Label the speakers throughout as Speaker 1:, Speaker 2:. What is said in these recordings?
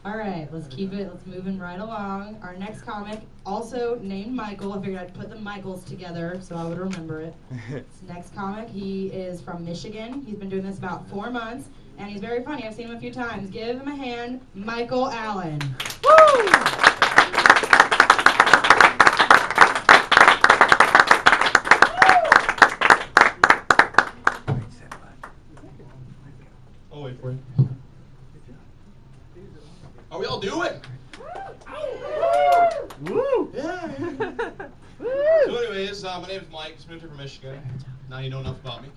Speaker 1: All right, let's moving right along. Our next comic, also named Michael. I figured I'd put the Michaels together so I would remember it. This next comic, he is from Michigan. He's been doing this about 4 months, and he's very funny. I've seen him a few times. Give him a hand, Michael Allen. Woo!
Speaker 2: I'll wait for you. How we all doing? Woo! Yeah. So anyways, my name is Mike. I'm from Michigan. Now you know enough about me.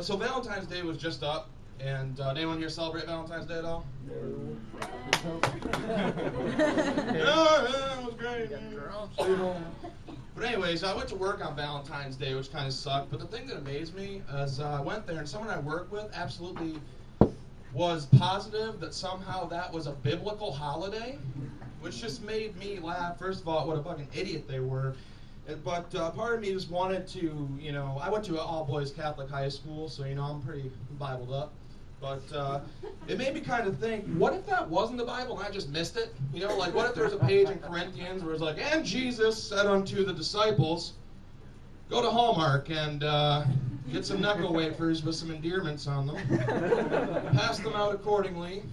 Speaker 2: So Valentine's Day was just up, and anyone here celebrate Valentine's Day at all? No. Yeah, it was great. But anyways, I went to work on Valentine's Day, which kind of sucked. But the thing that amazed me is I went there, and someone I work with absolutely was positive that somehow that was a biblical holiday, which just made me laugh. First of all, what a fucking idiot they were. But part of me just wanted to, I went to an all-boys Catholic high school, so, I'm pretty Bibled up. But it made me kind of think, what if that wasn't the Bible and I just missed it? Like, what if there's a page in Corinthians where it's like, and Jesus said unto the disciples, go to Hallmark and get some knuckle wafers with some endearments on them. Pass them out accordingly.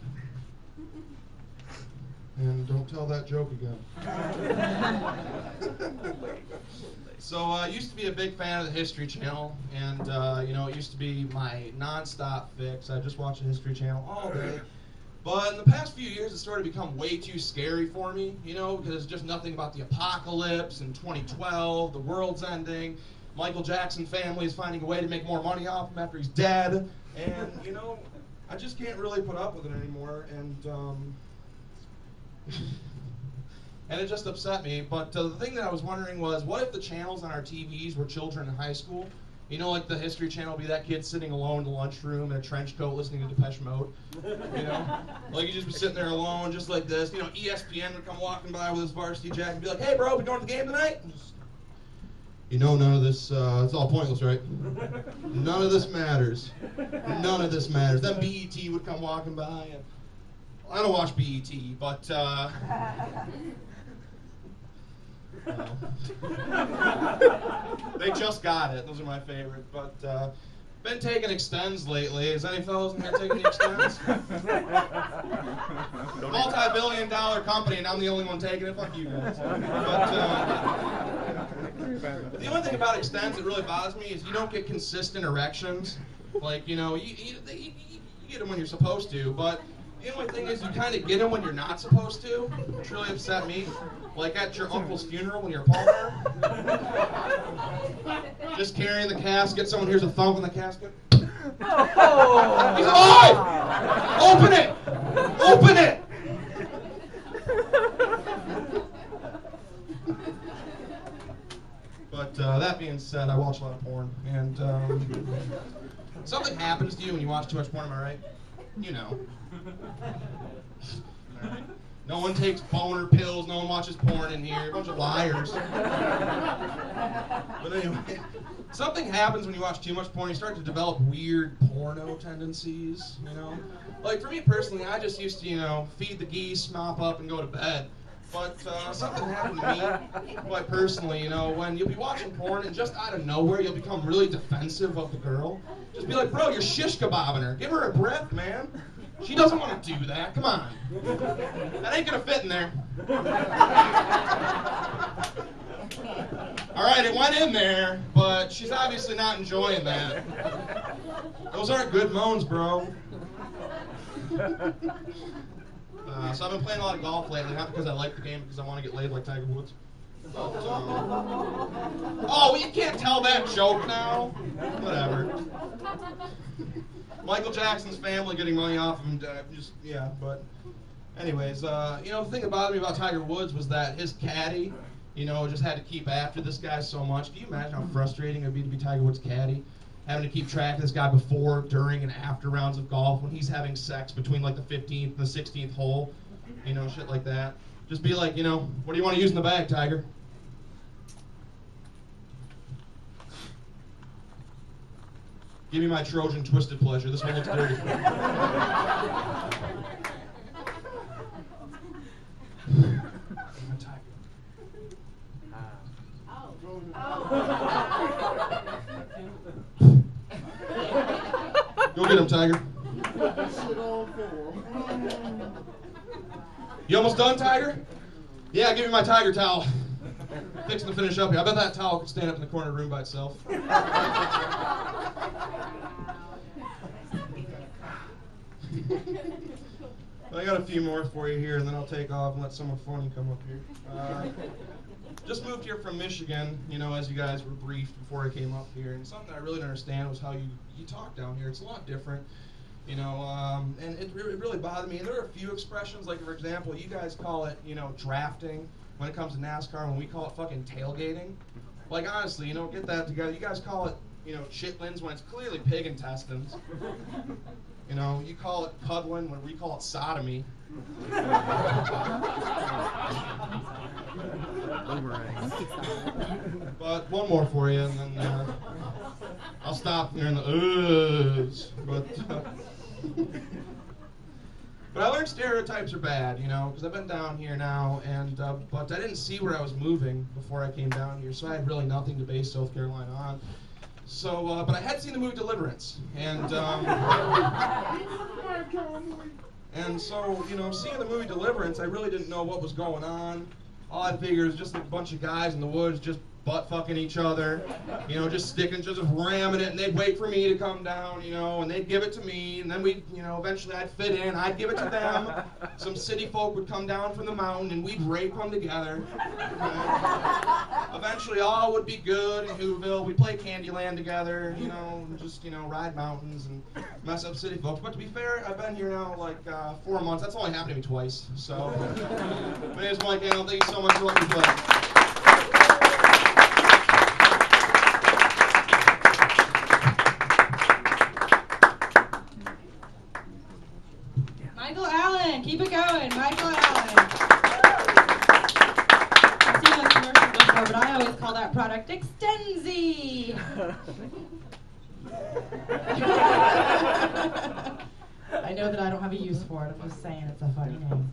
Speaker 2: And don't tell that joke again. So I used to be a big fan of the History Channel, and it used to be my non-stop fix. I just watched the History Channel all day. But in the past few years, it started to become way too scary for me, because it's just nothing about the apocalypse in 2012, the world's ending, Michael Jackson family is finding a way to make more money off him after he's dead, and, I just can't really put up with it anymore, and it just upset me. But the thing that I was wondering was, what if the channels on our TVs were children in high school? Like the History Channel would be that kid sitting alone in the lunchroom in a trench coat listening to Depeche Mode. Like you'd just be sitting there alone, just like this. ESPN would come walking by with his varsity jacket and be like, hey bro, we going to the game tonight? And just, none of this, it's all pointless, right? None of this matters. None of this matters. Then BET would come walking by, and I don't watch BET, but, they just got it. Those are my favorite. But been taking extends lately. Is any fellas in here taking the extends? Multi-billion-dollar company, and I'm the only one taking it. Fuck you guys. But the only thing about extends that really bothers me is you don't get consistent erections. Like, you get them when you're supposed to, but the only thing is you kind of get them when you're not supposed to, which really upset me. Like at your uncle's funeral when you're a pallbearer. Just carrying the casket, someone hears a thump in the casket. Oh. He's alive! Open it! Open it! But that being said, I watch a lot of porn, and something happens to you when you watch too much porn, am I right? All right. No one takes boner pills, no one watches porn in here, a bunch of liars. But anyway, something happens when you watch too much porn, you start to develop weird porno tendencies, Like for me personally, I just used to, feed the geese, mop up, and go to bed. But something happened to me, quite personally, when you'll be watching porn and just out of nowhere you'll become really defensive of the girl. Just be like, bro, you're shish kebabbing her. Give her a breath, man. She doesn't want to do that. Come on. That ain't going to fit in there. All right, it went in there, but she's obviously not enjoying that. Those aren't good moans, bro. So I've been playing a lot of golf lately, not because I like the game, because I want to get laid like Tiger Woods. But, oh, you can't tell that joke now. Whatever. Michael Jackson's family getting money off of him, but anyways, the thing that bothered me about Tiger Woods was that his caddy, just had to keep after this guy so much. Can you imagine how frustrating it would be to be Tiger Woods' caddy? Having to keep track of this guy before, during, and after rounds of golf when he's having sex between like the 15th and the 16th hole, shit like that. Just be like, what do you want to use in the bag, Tiger? Give me my Trojan twisted pleasure. This one looks dirty. You almost done, Tiger? Yeah, give me my tiger towel. Fixing to finish up here. I bet that towel could stand up in the corner of the room by itself. I got a few more for you here, and then I'll take off and let someone funny come up here. Just moved here from Michigan, you know, as you guys were briefed before I came up here, and something I really didn't understand was how you talk down here. It's a lot different, you know, and it really bothered me. And there are a few expressions, like for example, you guys call it, you know, drafting when it comes to NASCAR, when we call it fucking tailgating. Like honestly, you know, get that together. You guys call it, you know, chitlins when it's clearly pig intestines. You know, you call it cuddling when we call it sodomy. But one more for you, and then I'll stop here in the uhs. But I learned stereotypes are bad, you know, because I've been down here now, and but I didn't see where I was moving before I came down here, so I had really nothing to base South Carolina on. So, but I had seen the movie Deliverance, and so, you know, seeing the movie Deliverance, I really didn't know what was going on. All I figured was just a bunch of guys in the woods just butt fucking each other, you know, just ramming it, and they'd wait for me to come down, you know, and they'd give it to me, and then we, you know, eventually I'd fit in, I'd give it to them. Some city folk would come down from the mountain, and we'd rape them together. Eventually all would be good in Whoville. We'd play Candyland together, you know, and just, you know, ride mountains and mess up city folks. But to be fair, I've been here now like 4 months. That's only happened to me twice. So, my name is Mike Allen. Thank you so much for letting me play.
Speaker 1: Michael Allen, keep it going, Michael Allen. I've seen those commercials before, but I always call that product Extenzi. I know that I don't have a use for it. I'm just saying it's a funny name.